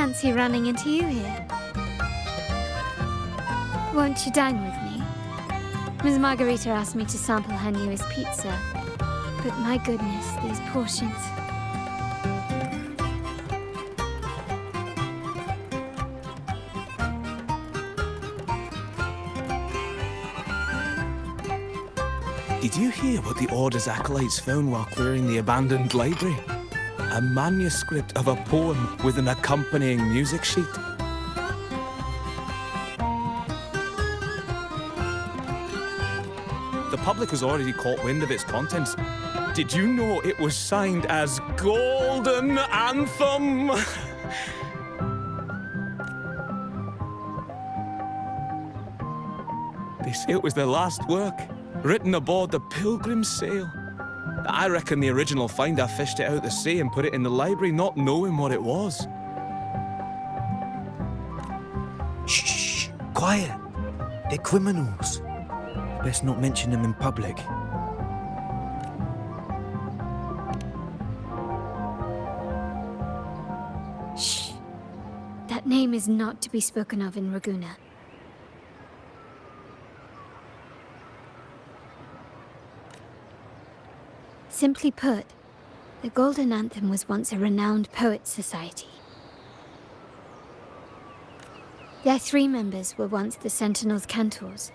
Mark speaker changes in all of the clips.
Speaker 1: fancy running into you here. Won't you dine with me? Ms. Margarita asked me to sample her newest pizza, but my goodness, these portions.
Speaker 2: Did you hear what the Order's acolytes found while clearing the abandoned library? A manuscript of a poem with an accompanying music sheet. The public has already caught wind of its contents. Did you know it was signed as Golden Anthem? They say it was their last work, written aboard the Pilgrim's Sail. I reckon the original finder fished it out the sea and put it in the library, not knowing what it was.
Speaker 3: Shh! Quiet! They're criminals. Best not mention them in public.
Speaker 1: Shh. That name is not to be spoken of in Ragusa. Simply put, the Golden Anthem was once a renowned poets' society. Their 3 members were once the Sentinel's cantors,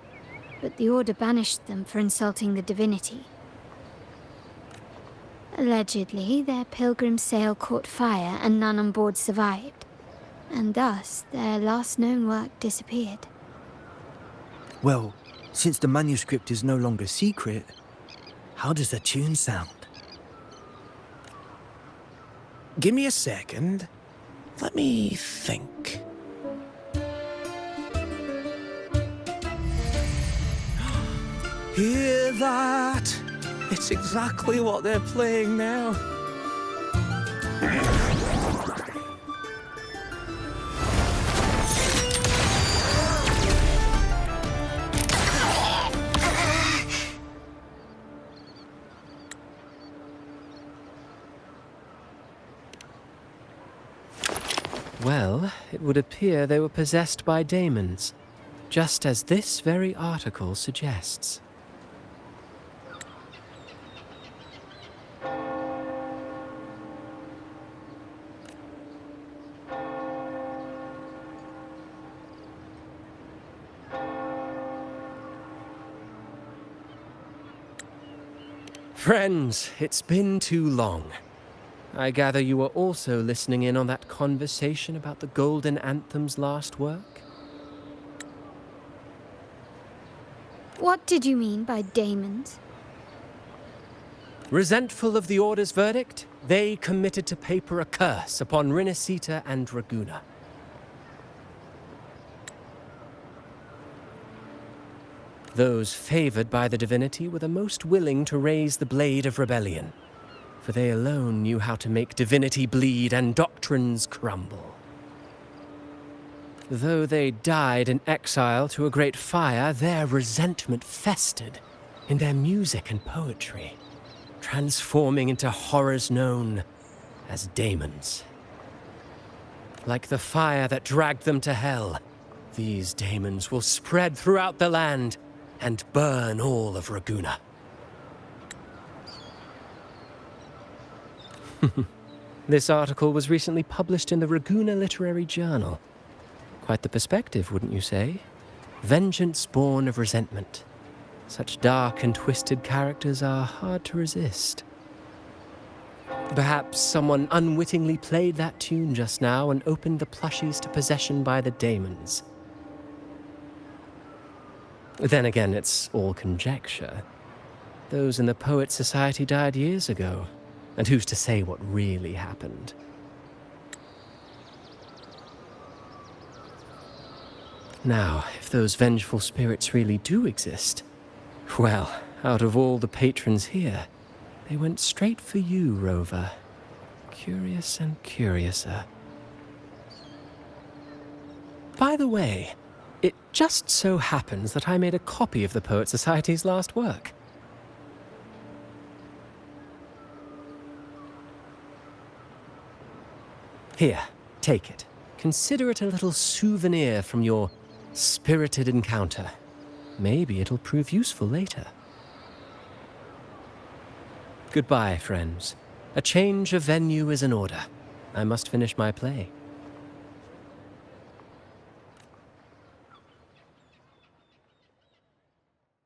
Speaker 1: but the Order banished them for insulting the divinity. Allegedly, their pilgrim sail caught fire and none on board survived, and thus their last known work disappeared.
Speaker 3: Well, since the manuscript is no longer secret, how does the tune sound?
Speaker 2: Give me a second. Let me think. Hear that? It's exactly what they're playing now.
Speaker 4: Well, it would appear they were possessed by Daemons, just as this very article suggests. Friends, it's been too long. I gather you were also listening in on that conversation about the Golden Anthem's last work?
Speaker 1: What did you mean by Daemons?
Speaker 4: Resentful of the Order's verdict, they committed to paper a curse upon Rinascita and Ragusa. Those favored by the divinity were the most willing to raise the blade of rebellion, for they alone knew how to make divinity bleed and doctrines crumble. Though they died in exile to a great fire, their resentment festered in their music and poetry, transforming into horrors known as Daemons. Like the fire that dragged them to hell, these Daemons will spread throughout the land and burn all of Ragusa. This article was recently published in the Ragusa Literary Journal. Quite the perspective, wouldn't you say? Vengeance born of resentment. Such dark and twisted characters are hard to resist. Perhaps someone unwittingly played that tune just now and opened the plushies to possession by the Daemons. Then again, it's all conjecture. Those in the Poets' Society died years ago, and who's to say what really happened? Now, if those vengeful spirits really do exist, well, out of all the patrons here, they went straight for you, Rover. Curious and curiouser. By the way, it just so happens that I made a copy of the Poets' Society's last work. Here, take it. Consider it a little souvenir from your spirited encounter. Maybe it'll prove useful later. Goodbye, friends. A change of venue is in order. I must finish my play.